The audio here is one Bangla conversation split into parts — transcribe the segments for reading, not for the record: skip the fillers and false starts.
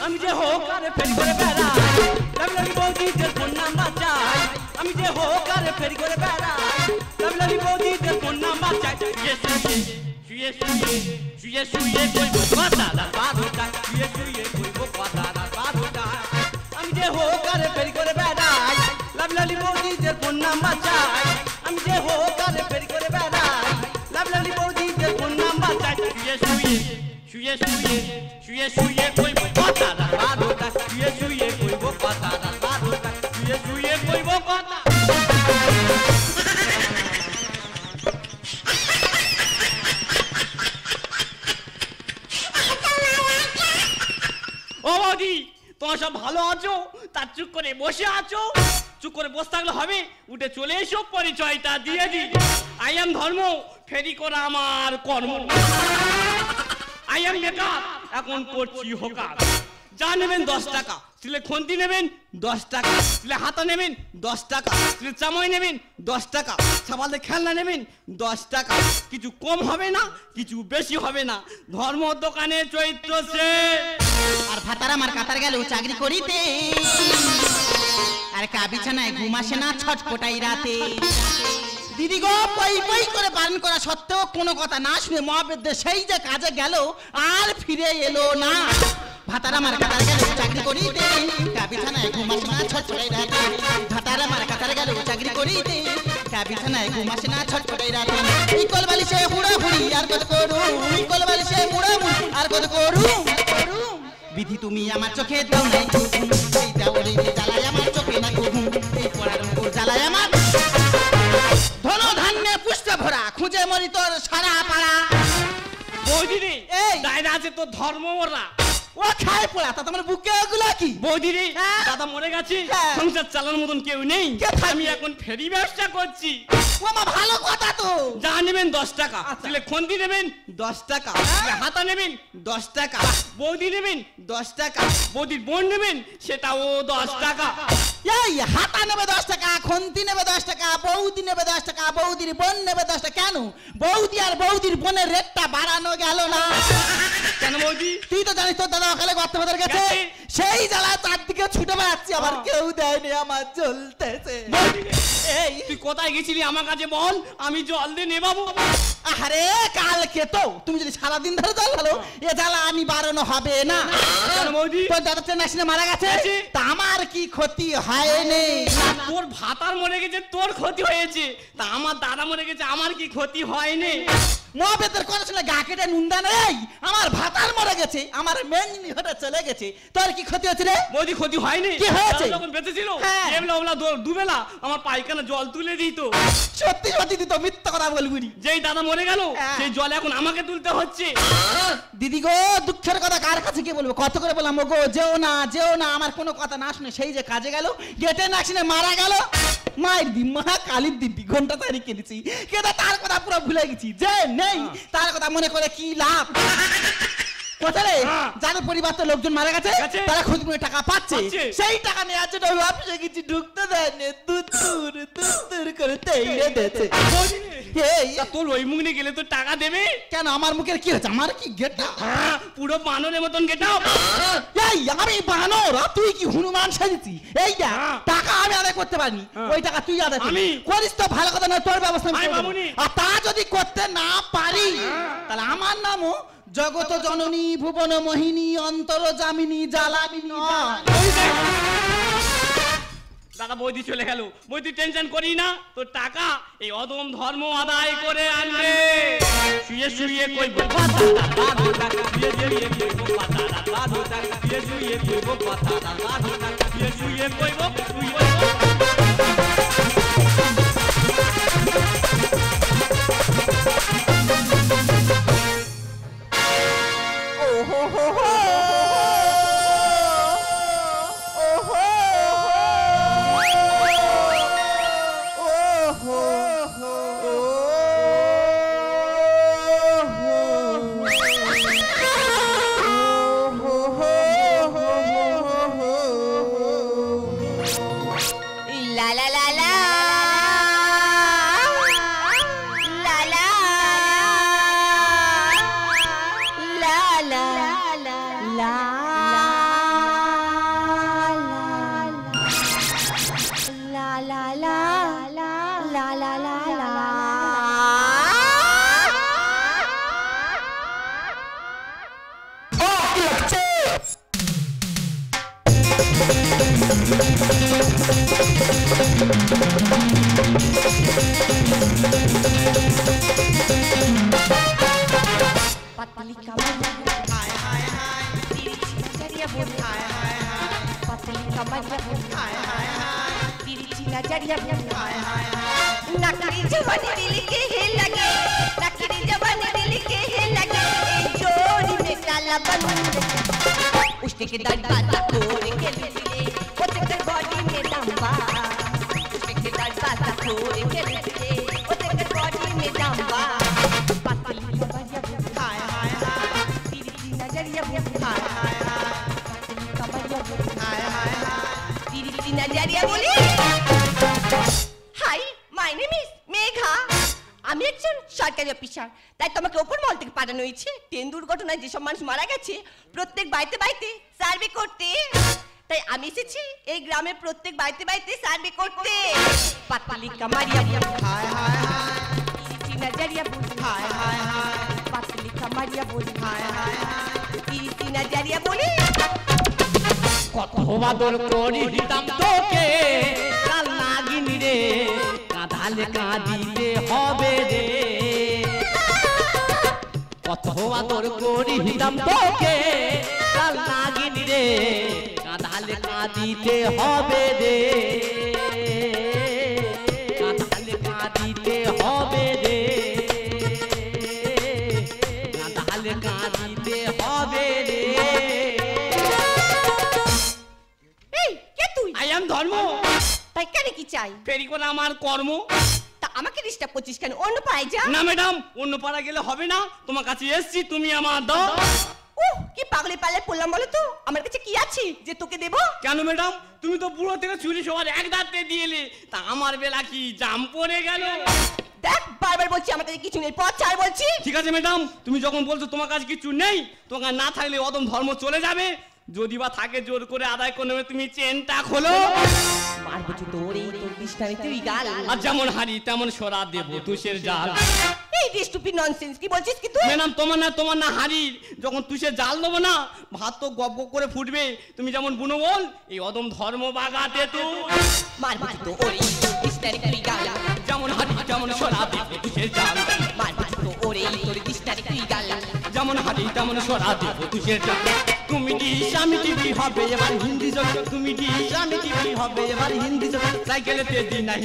আমি যে হোক আরে ফেরি করে বেড়াই লাভলাভি বৌদিদের ফোন নাম্বার চাই আমি যে হোক আরে ফেরি করে বেড়াই লাভলাভি বৌদিদের ফোন নাম্বার চাই শুয়ে শুয়ে কইব কথা না বারোটা শুয়ে কইব কথা না বারোটা আমি যে হোক আরে ফেরি করে বেড়াই লাভলাভি বৌদিদের ফোন নাম্বার চাই আমি যে হোক আরে ফেরি করে বেড়াই লাভলাভি বৌদিদের ফোন নাম্বার চাই শুয়ে কইব কথা না বারোটা শুয়ে কইব কথা না বারোটা শুয়ে কইব কথা ও বৌদি তোমার সব ভালো আছো তার চুপ করে বসে আছো চুপ করে বসে থাকলে হবে উঠে চলে এসো পরিচয়টা দিয়ে দি আই এম ধর্ম ফেরি করা আমার কর্ম আই এম মেকআপ এখন করছি হোকাপ যা নেবেন 10 টাকা সিলে খন্তি নেবেন 10 টাকা সিলে হাতা নেবেন 10 টাকা সিলে চামড়া নেবেন 10 টাকা সাবালে খেলনা নেবেন 10 টাকা কিছু কম হবে না কিছু বেশি হবে না ধর্ম দোকানে চৈত্র সে আর ভাতার আমার কাতার গেল চাকরি করিতে আর কা বিছানায় ঘুমাসে না ছটপটাই রাতে দিদি গো পই পই করে বারণ করা সত্ত্বেও কোনো কথা না শুনে মহাবিদ্যে সেই যে কাজে গেল আর ফিরে এলো না ভাতার আমার কাতার গেল চাকরি করিতে কা বিছানায় ঘুমাসে না ছটপটাই রাতে ভাতার আমার কাতার গেল চাকরি করিতে কা বিছানায় ঘুমাসে না ছটপটাই রাতে এই কলবালিশে হুড়া হুড়ি আর কত করু এই কলবালিশে হুড়া হুড়ি আর কত করু বিধি তুমি আমার চোখে দাও নাই এই দেওরে জ্বালায় আমার চোখে না ঘুম এই পড়ার উপর জ্বালায় আমার ধন ধান্যে পুষ্ট ভরা খুঁজে মরি তোর সারা পাড়া বৌদি রে এই দায়রা আছে তোর ধর্ম ওরা ও খায় পড়া তা তোমার বুকে এগুলা কি বৌদি রে দাদা মরে গেছে সংসার চালানোর মতন কেউ নেই আমি এখন ফেরি ব্যবসা করছি ও মা ভালো কথা তো যা নেবেন 10 টাকা তাহলে খন্তি নেবেন 10 টাকা হাতা নেবেন 10 টাকা বৌদি নেবেন 10 টাকা বৌদির বোন নেবেন সেটাও 10 টাকা এই হাতা নেবে 10 টাকা খন্তি নেবে 10 টাকা বৌদি নেবে 10 টাকা বৌদির বোন নেবে 10 টাকা কেন বৌদি আর বৌদির বোনের রেটটা বাড়ানো গেল না কেন বৌদি তুই তো জানিস তোর দাদা ওখানে গর্ত ভেতর গেছে সেই জ্বালা চারদিকে ছুটে বেড়াচ্ছি আবার কেউ দেয়নি আমার জ্বলতেছে এই তুই কোথায় গেছিলি আমার কাছে বল আমি জল দিয়ে নেবাবো আরে কালকে তো তুমি যদি সারাদিন ধরে জল ঢালো এ জ্বালা আমি বাড়ানো হবে না বৌদি তোর দাদা ট্রেন অ্যাক্সিডেন্টে মারা গেছে তা আমার কি ক্ষতি হয়নি তোর ভাতার মরে গেছে তোর ক্ষতি হয়েছে তা আমার দাদা মরে গেছে আমার কি ক্ষতি হয়নি মহাবেদের করেছিল গা কেটে নুন্দা নেই আমার ভাতার মরে গেছে আমার মেননি হতে চলে গেছে তোর কি ক্ষতি হচ্ছে রে বৌদি ক্ষতি হয়নি কি হয়েছে যখন বেঁচে ছিল দুবেলা আমার পায়খানা জল তুলে দিত সত্যি সত্যি দিত মিথ্যা কথা বলবি যেই দাদা মরে গেল সেই জল এখন আমাকে তুলতে হচ্ছে দিদি গো দুঃখের কথা কার কাছে কি বলবো কত করে বললাম গো যেও না আমার কোনো কথা না শুনে সেই যে কাজে গেল গেটে না শুনে মারা গেল মায়ের দি মা কালীর দিব্যি ঘন্টা তারিখ কিনেছি কেদা তার কথা পুরো ভুলে গেছি যে নেই তার কথা মনে করে কি লাভ কোথায় যাদের পরিবার তো লোকজন মারা গেছে তারা খুদমুড়ি টাকা পাচ্ছে সেই টাকা নেওয়ার জন্য অফিসে গেছি ঢুকতে দেয়নি দুত্তুর করে তেইরে দিয়েছে এই তোর ওই মুখ নিয়ে গেলে তো টাকা দেবে কেন আমার মুখের কি হচ্ছে আমার কি গেটা পুরো বানরের মতন গেটা এই আমি বানর তুই কি হনুমান সেজেছি এই টাকা আমি আদায় করতে পারিনি ওই টাকা তুই আদায় করিস তো ভালো কথা না তোর ব্যবস্থা আর তা যদি করতে না পারি তাহলে আমার নামও জগত জননী ভুবন মোহিনী অন্তর জামিনী জ্বালামিনী দাদা বৌদি চলে গেল বৌদি টেনশন করি না তোর টাকা এই অদম ধর্ম আদায় করে আনবে শুয়ে শুয়ে কইব কথা বারোটা শুয়ে শুয়ে কইব কথা বারোটা শুয়ে শুয়ে কইব কথা বারোটা শুয়ে শুয়ে কইব बोली हाय हाय हाय पतली कमरिया बोली हाय हाय हाय तिरछी नजरिया बोली हाय हाय हाय नकली जवानी दिल के है लगे नकली जवानी दिल के है लगे जोड़ी में काला बंद उसने के दर्द बाता खोल के लिए वो तेरे बॉडी में दम्बा उसने के दर्द बाता खोल के लिए वो तेरे बॉडी में दम्बा पतली कमरिया बोली हाय हाय हाय तिरछी नजरिया बोली हाय हाय हाय पतली कमरिया बोली हाय हाय हाय तिरछी नजरिया बोली hi my name is Megha আমি একজন সরকারি অফিসার তাই তোমাকে ওপর মহল থেকে পাঠানো হয়েছে ট্রেন দুর্ঘটনায় যেসব মানুষ মারা গেছে প্রত্যেক বাড়িতে বাড়িতে সার্ভে করতে তাই আমি এসেছি এই গ্রামের প্রত্যেক বাড়িতে বাড়িতে সার্ভে করতে পাতলি কামারিয়া হায় হায় হায় তিরছি নজরিয়া বলি হায় হায় হায় পাতলি কামারিয়া বলি হায় হায় হায় তিরছি নজরিয়া বলি কত বাদর করি দিতাম তোকে কাল নাগিনী রে কাঁদালে কাঁদিতে হবে রে কত বাদর করি দিতাম তোকে কাল নাগিনী রে কাঁদালে কাঁদিতে হবে রে কাঁদালে কাঁদিতে হবে রে কাঁদালে কাঁদিতে হবে রে I am ধর্ম তাই কেন কি চাই ফেরি করে আমার কর্ম তা আমাকে ডিস্টার্ব করছিস কেন অন্য পাড়ায় যা না ম্যাডাম অন্য পাড়া গেলে হবে না তোমার কাছে এসেছি তুমি আমার দাও কি পাগলে পালে পড়লাম বলো তো আমার কাছে কি আছে যে তোকে দেব কেন ম্যাডাম তুমি তো বুড়ো থেকে চুরি সবার এক দাঁতে দিয়েলে তা আমার বেলা কি জাম পড়ে গেল দেখ বারবার বলছি আমার কাছে কিছু নেই পথ ছাড় বলছি ঠিক আছে ম্যাডাম তুমি যখন বলছো তোমার কাছে কিছু নেই তোমার না থাকলে অদম ধর্ম চলে যাবে যদি বা থাকে জোর করে আদায় করে নেবে তুমি চেনটা খোলো মারবো তো তোরে তোর দিশটারে তুই গাল আর যেমন হারি তেমন সরা দেব তুষের জাল এই স্টুপিড ননসেন্স কি বলছিস কি তুই ম্যাডাম তোমার না হারি যখন তুষের জাল দেবো না ভাত তো গপ গপ করে ফুটবে তুমি যেমন বুনো বল এই অদম ধর্ম বাগাতে তুই মারবো তো ওরে তোর দিশটারে তুই গাল যেমন হারি তেমন সরা দেব তুষের জাল মারবো তো ওরে তোর দিশটারে তুই গাল যেমন হারি তেমন সরা দেব তুষের জাল তুমি ডিশ আমি টিভি হবে এবার হিন্দি জগৎ তুমি ডিশ আমি টিভি হবে এবার হিন্দি জগৎ সাইকেলেতে দি নাই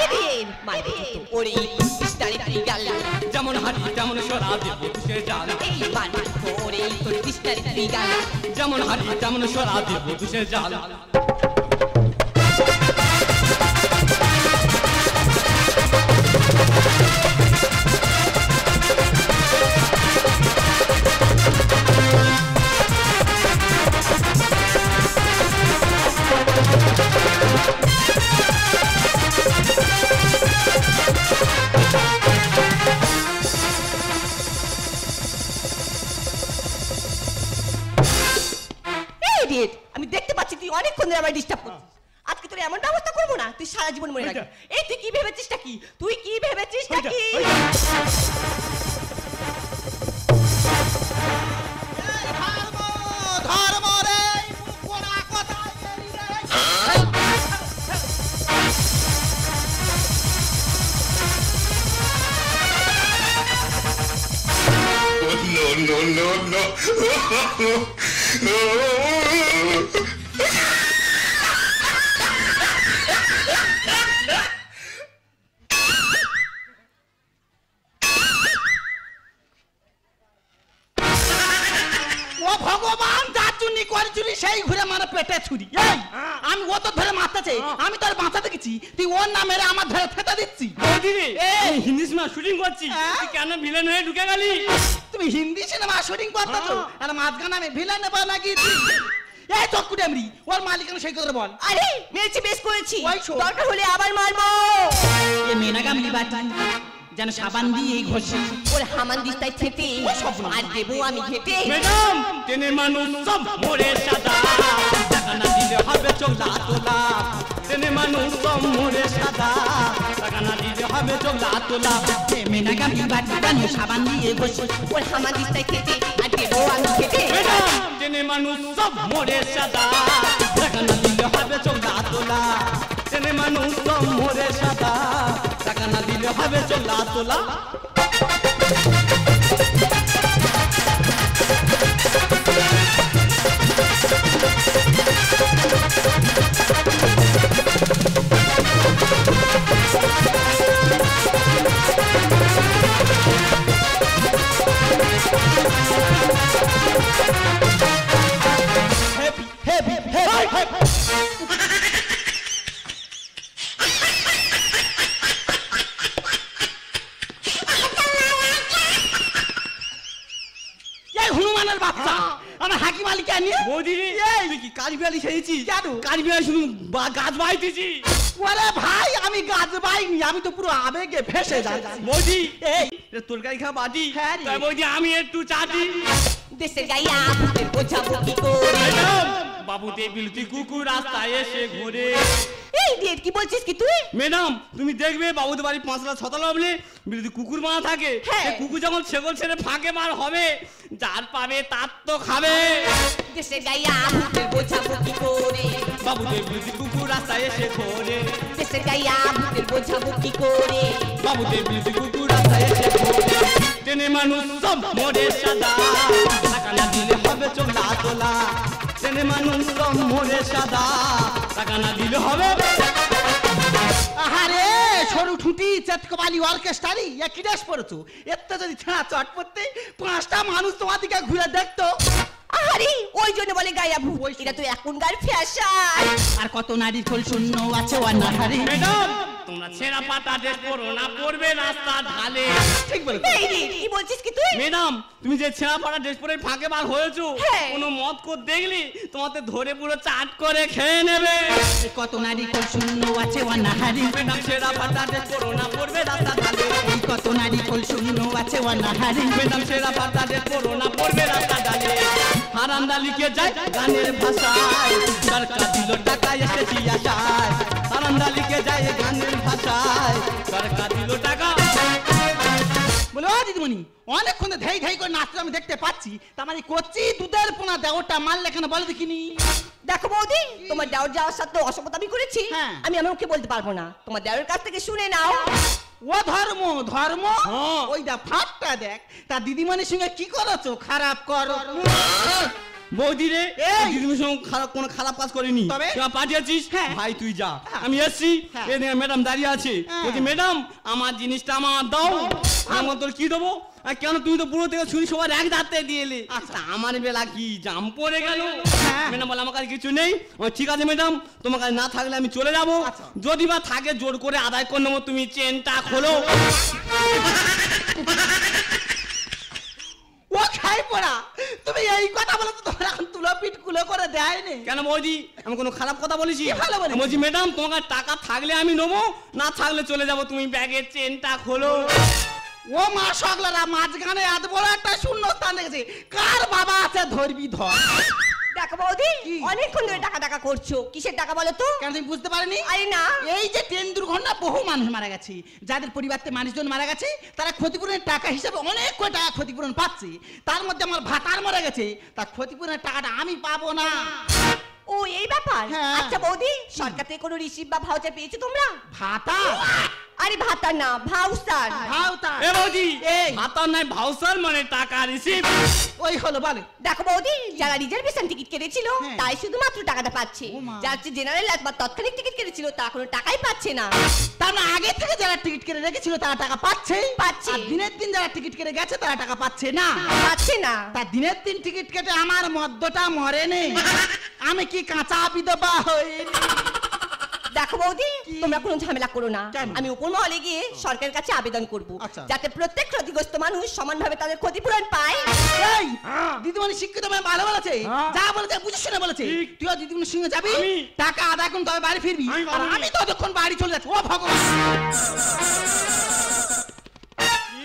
এদিন মারবো তো ওরে দিশটারে তুই গাল যেমন হারি তেমন সরা দেব তুষের জাল এই মারবো তো ওরে তোর দিশটারে তুই গাল যেমন হারি তেমন সরা দেব তুষের জাল আমি দেখতে পাচ্ছি তুই অনেকক্ষণ ধরে আমায় ডিস্টার্ব করছিস আজকে তোর এমন ব্যবস্থা করবো না তুই সারা জীবন মনে রাখবি এই তুই কি ভেবেছিসটা কি তুই কি ভেবেছিসটা কি ধর্ম রে কোনা কথা No. ও ভগবান যাচুনি করছুনি সেই ঘুরে মানে পেটে ছুরি এই আমি ও তো ধরে মারতেছে আমি তোর বাঁচাতে গেছি তুই ওর না মেরে আমার ধরে থেতা দিচ্ছি দিদি এই হিন্দি সিনেমা শুটিং করছি তুই কেন ভিলেন হয়ে ঢুকে গেলি তুমি হিন্দি সিনেমা শুটিং করতেছো আর মাঝখানে আমি ভিলেন বানাকি এই চক্কুডামরি ওর মালিকানা সেই কথা বল আরে মেরেছি বেশ করেছি ওই শোন। দরকার হলে আবার মারবো এ মেনাগামলি বাটি যেন সাবান দিয়ে ঘষি ওর হামান দিস্তায় থেতে আর দেবো আমি ঘেটে ম্যাডাম ট্রেনের মানুষ সব মরে সাদা টাকা না দিলে হবে চোলা তোলা ট্রেনের মানুষ সব মরে সাদা টাকা না দিলে হবে চোলা তোলা এ মেনাগামলি বাটি যেন সাবান দিয়ে ঘষি ওর হামান দিস্তায় থেতে আর দেবো আমি ঘেটে ম্যাডাম ট্রেনের মানুষ সব মরে সাদা টাকা না দিলে হবে চোলা তোলা ট্রেনের মানুষ সব মরে সাদা টাকা না দিলে হবে চোলা তোলা কি কারিবিয়ালি খেয়েছি কেন? কারিবিয়ালি শুধু গাছ বাইতেছি। ওরে ভাই আমি গাছ বাইনি, আমি তো পুরো আবেগে ভেসে যাচ্ছি। বৌদি এই তরকারি খাওয়া বাদি, হ্যাঁ রে। তাই বৌদি আমি একটু চাটি। দেশের গাইয়া ভূতের বোঝাবো কি করে? ম্যাডাম বাবুতে বিলতি কুকুর রাস্তায় এসে ঘোরে। এই ডিয়েট কি বলছিস কি তুই? ম্যাডাম তুমি দেখবে বাবুদের বাড়ি 5 ছতলা হলে বিলতি কুকুর মারা থাকে। হ্যাঁ। সে কুকুর যখন ছেগল ছেড়ে ফাঁকে মার হবে, যার পাবে তার তো খাবে। দেশের গাইয়া ভূতের বোঝাবো কি করে? বাবুতে বিলতি কুকুর রাস্তায় এসে ঘোরে। দেশের গাইয়া ভূতের বোঝাবো কি করে? বাবুতে বিলতি কুকুর রাস্তায় এসে ঘোরে। ট্রেনে মানুষ সব মরে সাদা, টাকা না দিলে হবে চোখ না তোলা। ট্রেনে মানুষ সব মরে সাদা, টাকা না দিলে হবে। আহারে সরু ঠুটি চেতকবালি অর্কেস্ট্রারি কি ড্রেস পরেছো? এত যদি ছেঁড়া চট পড়তে 5টা মানুষ তোমার দিকে ঘুরে দেখতো। আরে ওই জন্য বলে গাইয়া ভূত, এটা তো এখনকার ফ্যাশন। আর কত নারীর খোল শূন্য আছে অনাহারে। ম্যাডাম তোমরা ছেঁড়া পাতা ড্রেস পরো না, পরবে রাস্তা ঢালে। ঠিক বলে এই রে কি বলছিস কি তুই? ম্যাডাম তুমি যে ছেঁড়া পাতা ড্রেস পরে ফাঁকে বার হয়েছো, হ্যাঁ। কোনো মদ কর দেখলি তোমাকে ধরে পুরো চাট করে খেয়ে নেবে। কত নারী খোল শূন্য আছে অনাহারে। ম্যাডাম ছেঁড়া পাতা ড্রেস পরো না, পরবে রাস্তা ঢালে। কত নারী খোল শূন্য আছে অনাহারে। ম্যাডাম ছেঁড়া পাতা ড্রেস পরো না, পরবে রাস্তা ঢালে। হারান্দা লিখে যায় গানের ভাষায়, সরকার দিল টাকা এসেছি আশায়। হারান্দা লিখে যায় গানের ভাষায়, সরকার দিল টাকা। বলে ও দিদিমণি অনেকক্ষণ ধেই ধেই করে নাচতে আমি দেখতে পাচ্ছি, তার মানে কচি দুধের পোনা দেওয়াটা মারলে এখানে বলে দেখিনি। দেখো বৌদি, তোমার দেওর যাওয়ার সাথে অসম্মত আমি করেছি, হ্যাঁ। আমি আমাকে বলতে পারবো না। তোমার দেওরের কাছ থেকে শুনে নাও। ও ধর্ম ধর্ম হ্যাঁ। ওই দা ফাটটা দেখ, তা দিদিমণির সঙ্গে কি করেছো? খারাপ করো। বৌদি রে এই! দিদির সঙ্গে খারাপ কোনো খারাপ কাজ করিনি। তবে? তুই পাঠিয়েছিস হ্যাঁ। ভাই তুই যা, হ্যাঁ। আমি এসছি। হ্যাঁ। এই দেখে ম্যাডাম দাঁড়িয়ে আছে, হ্যাঁ। বলছি ম্যাডাম আমার জিনিসটা আমার দাও। আমার তোর কি দেবো? আর কেন তুমি তো পুরো থেকে শুনি সবার এক দাঁতে দিয়ে এলে। আচ্ছা। আমার বেলা কি জাম পড়ে গেল। হ্যাঁ। ম্যাডাম বলে আমার কাছে কিছু নেই। আমি, ঠিক আছে ম্যাডাম তোমার কাছে না থাকলে আমি চলে যাবো। আচ্ছা। যদি বা থাকে জোর করে আদায় করে নেবো, তুমি চেনটা খোলো। ও খাই পড়া, তুমি এই কথা বলে তো তোমার এখন তুলো পিঠ কুলো করে দেয়নি। কেন বৌদি আমি কোনো খারাপ কথা বলেছি? কি ভালো বলেছি? আমি বলছি ম্যাডাম তোমার কাছে টাকা থাকলে আমি নেবো, না থাকলে চলে যাবো। তুমি ব্যাগের চেনটা খোলো। ও মা সকলারা মাঝখানে এত বড় একটা শূন্য স্থান রেখেছে, কার বাবা আছে ধরবি ধর। দেখো বৌদি, কি? অনেকক্ষণ ধরে টাকা টাকা করছো, কিসের টাকা বলো তো? কেন তুমি বুঝতে পারোনি? আরে না, এই যে ট্রেন দুর্ঘটনা বহু মানুষ মারা গেছে, যাদের পরিবারতে মানুষজন মারা গেছে তারা ক্ষতিপূরণের টাকা হিসেবে অনেক কোটি টাকা ক্ষতিপূরণ পাচ্ছে। তার মধ্যে আমার ভাতার মারা গেছে, তার ক্ষতিপূরণের টাকাটা আমি পাবো না। ও এই ব্যাপার। হ্যাঁ। আচ্ছা বৌদি, সরকার থেকে কোনো রিসিভ বা ভাউচার পেয়েছো তোমরা? ভাতা আরে ভাতা না, ভাউচার। ভাতা এ বৌদি এই। ভাতার নাই ভাউচার মানে টাকা রিসিভ। ওই হলো বলে। দেখো বৌদি, যারা রিজার্ভেশন টিকিট কেটেছিল হ্যাঁ। তাই শুধুমাত্র টাকাটা পাচ্ছে। ও মা। যারা জেনারেল বা তৎক্ষণিক টিকিট কেটেছিল তারা কোনো টাকাই পাচ্ছে না। তার মানে আগে থেকে যারা টিকিট কেটে রেখেছিল তারা টাকা পাচ্ছে। পাচ্ছে। আর দিনের দিন যারা টিকিট কেটে গেছে তারা টাকা পাচ্ছে না। পাচ্ছে না। তা দিনের দিন টিকিট কেটে আমার মদ্যটা মরেনি, আমি কি কাঁচা বিধবা হইনি? দেখো বৌদি, তোমরা কোনো ঝামেলা করো না। কেন? আমি উপর মহলে গিয়ে সরকারের কাছে আবেদন করব, আচ্ছা। যাতে প্রত্যেক ক্ষতিগ্রস্ত মানুষ সমানভাবে তাদের ক্ষতিপূরণ পায়। এই দিদিমণি শিক্ষিত মেয়ে ভালো বলেছে, হ্যাঁ। যা বলেছে বুঝে শুনে বলেছে। ঠিক। তুইও দিদিমণির সঙ্গে যাবি, আমি? টাকা আদায় করুন তবে বাড়ি ফিরবি। আমি আর পারবো না। আমি ততক্ষণ বাড়ি চলে যাচ্ছি। ও ভগবান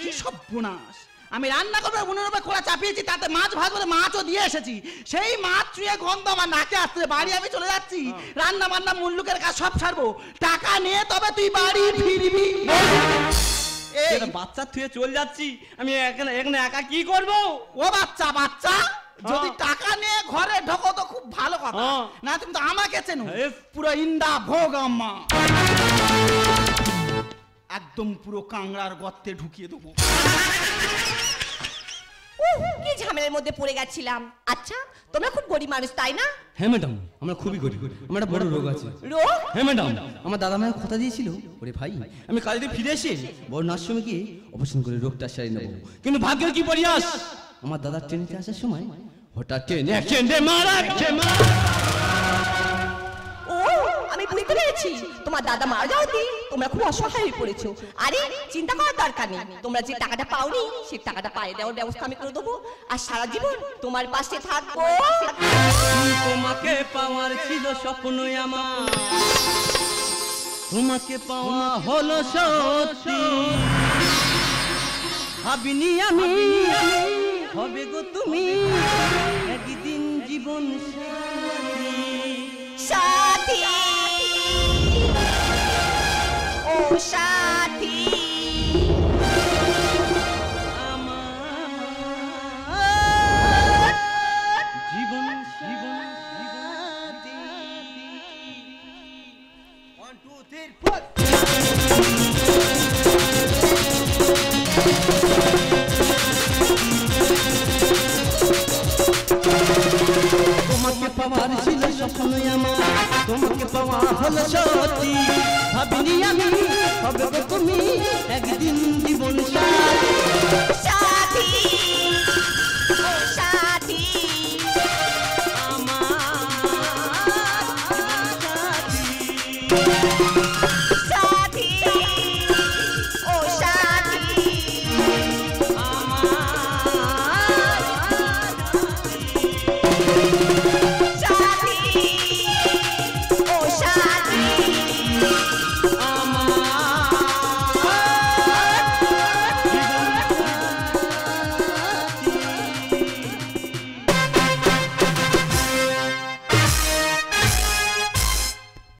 কি সর্বনাশ! আমি রান্না করবো উনুনের উপর খোলা চাপিয়েছি, তাতে মাছ ভাত বলে মাছও দিয়ে এসেছি। সেই মাছ চুয়ে গন্ধ আমার নাকে আসছে, বাড়ি আমি চলে যাচ্ছি। রান্না বান্না মুল্লুকের কাজ সব ছাড়বো, টাকা নিয়ে তবে তুই বাড়ি ফিরবি। এই, এটা বাচ্চা থুয়ে চলে যাচ্ছি, আমি এখানে এখানে একা কি করব? ও বাচ্চা বাচ্চা যদি টাকা নিয়ে ঘরে ঢোকো তো খুব ভালো কথা, হ্যাঁ। না তুমি তো আমাকে চেনো। হ্যাঁ। পুরো ইন্দা ভোগ আম্মা, একদম পুরো কাংড়ার গর্তে ঢুকিয়ে দেবো। কি ঝামেলার মধ্যে পড়ে গেছিলাম। আচ্ছা, তোমরা খুব গরিব মানুষ তাই না? হ্যাঁ ম্যাডাম আমরা খুবই গরিব, আমার একটা বড় রোগ আছে। রোগ? হ্যাঁ ম্যাডাম আমার দাদা মায়ের কথা দিয়েছিল, ওরে ভাই আমি কাল থেকে ফিরে এসে বড় নার্সিংহোমে গিয়ে অপারেশন করে রোগটা সারিয়ে নেবো। কিন্তু ভাগ্যের কি পরিহাস, আমার দাদা ট্রেনে আসার সময় হঠাৎ ট্রেন অ্যাক্সিডেন্টে মারা গেছে। ও, আমি বুঝতে পেরেছি, তোমার দাদা মারা যাওয়াতে তোমরা খুব অসহায় হয়ে পড়েছো। আরে চিন্তা করার দরকার নেই, তোমরা যে টাকাটা পাওনি সেই টাকাটা পাইয়ে দেওয়ার ব্যবস্থা আমি করে দেবো, আর সারা জীবন তোমার পাশে থাকবো। তোমাকে পাওয়ার ছিল স্বপ্ন আমার, তোমাকে পাওয়া হলো সত্যি। ভাবিনি আমি হবে গো তুমি একদিন জীবন সাথী, ও সাথী আমার জীবন জীবন সাথী। 1 2 3 4 তোমাকে পাওয়ার ছিল স্বপ্ন আমার, তোমাকে পাওয়া হলো সত্যি। ভাবিনি আমি হবে গো তুমি একদিন জীবন সাথী। সাথী